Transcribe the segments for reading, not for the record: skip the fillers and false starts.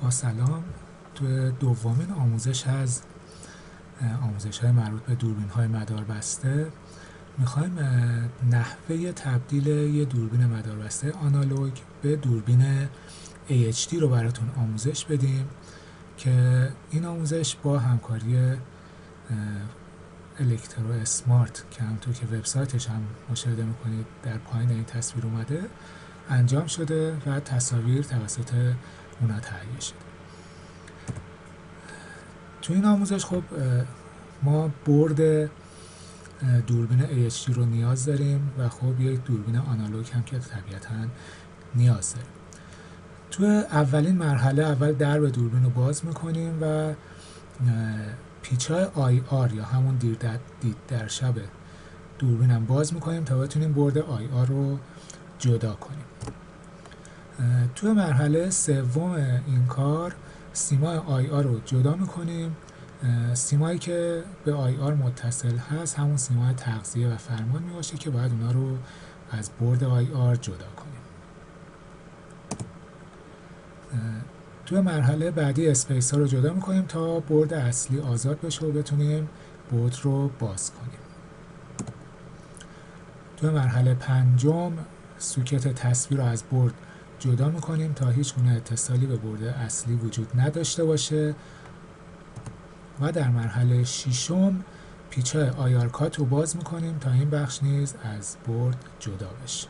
با سلام. تو دومین آموزش از آموزش‌های مربوط به دوربین‌های مداربسته می‌خوایم نحوه تبدیل یه دوربین مداربسته آنالوگ به دوربین AHD رو براتون آموزش بدیم که این آموزش با همکاری الکترو اسمارت که همونطور که وبسایتش هم مشاهده می‌کنید در پایین این تصویر اومده انجام شده و تصاویر توسط اونا تهیه شده. تو این آموزش خب ما برد دوربین AHD رو نیاز داریم و خب یک دوربین آنالوگ هم که طبیعتاً نیاز داریم. تو اولین مرحله اول درب دوربین رو باز میکنیم و پیچ‌های IR یا همون دید در شب دوربین هم باز میکنیم تا بتونیم برد IR رو جدا کنیم. تو مرحله سوم این کار سیمای IR رو جدا میکنیم. سیمایی که به IR متصل هست همون سیمای تغذیه و فرمان میباشه که باید اونا رو از برد IR جدا کنیم. تو مرحله بعدی اسپیس ها رو جدا میکنیم تا برد اصلی آزاد بشه و بتونیم برد رو باز کنیم. تو مرحله پنجم سوکت تصویر رو از برد جدا میکنیم تا هیچ گونه اتصالی به برد اصلی وجود نداشته باشه و در مرحله ششم پیچ‌های IR کات رو باز میکنیم تا این بخش نیز از برد جدا بشه.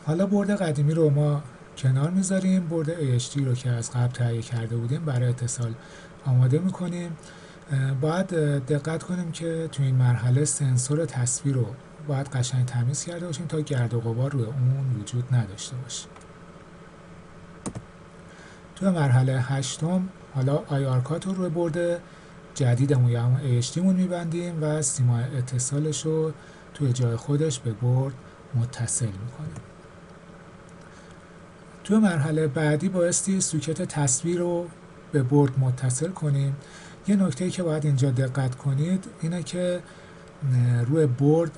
حالا برد قدیمی رو ما کنار میذاریم، برد AHD رو که از قبل تهیه کرده بودیم برای اتصال آماده میکنیم. باید دقت کنیم که تو این مرحله سنسور تصویر رو باید قشنگ تمیز کرده باشیم تا گرد و غبار روی اون وجود نداشته باشه. تو مرحله هشتم حالا IR کات رو روی برد جدیدمون یا همون AHD مون میبندیم و سیمای اتصالش رو توی جای خودش به برد متصل میکنیم. تو مرحله بعدی بایستی سوکت تصویر رو به برد متصل کنیم. یه نکته‌ای که باید اینجا دقت کنید اینه که روی برد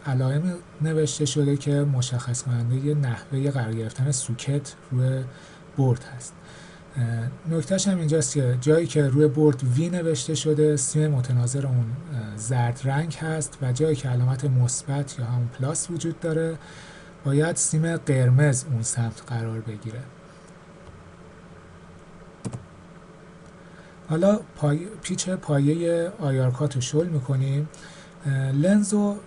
علائمی نوشته شده که مشخص کننده یه نحوه قرار گرفتن سوکت روی برد هست. نکتهش هم اینجاست که جایی که روی برد وی نوشته شده سیم متناظر اون زرد رنگ هست و جایی که علامت مثبت یا همون پلاس وجود داره باید سیم قرمز اون سمت قرار بگیره. حالا پیچ پایه IR کات رو شل میکنیم. لنز رو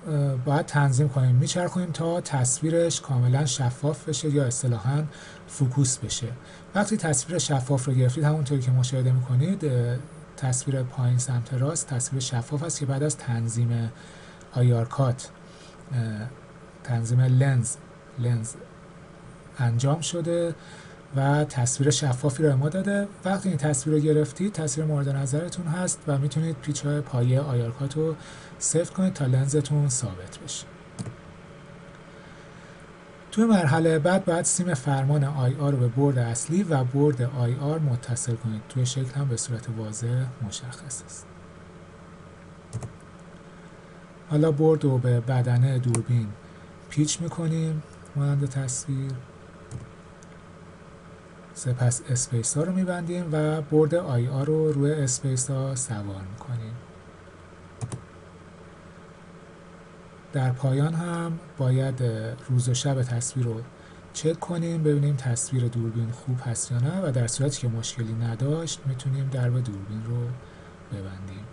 باید تنظیم کنیم، میچرخونیم تا تصویرش کاملا شفاف بشه یا اصطلاحاً فوکوس بشه. وقتی تصویر شفاف رو گرفتید همونطوری که مشاهده میکنید تصویر پایین سمت راست تصویر شفاف است که بعد از تنظیم IR کات تنظیم لنز انجام شده و تصویر شفافی رو ما داده. وقتی این تصویر رو گرفتید تصویر مورد نظرتون هست و میتونید پیچ‌های پایه IR کات رو سفت کنید تا لنزتون ثابت بشه. توی مرحله بعد باید سیم فرمان IR رو به برد اصلی و برد IR متصل کنید. توی شکل هم به صورت واضح مشخص است. حالا برد رو به بدنه دوربین پیچ میکنیم مانند تصویر. سپس اسپیس ها رو میبندیم و برد IR رو روی اسپیس ها سوار میکنیم. در پایان هم باید روز و شب تصویر رو چک کنیم ببینیم تصویر دوربین خوب هست یا نه و در صورتی که مشکلی نداشت میتونیم درب دوربین رو ببندیم.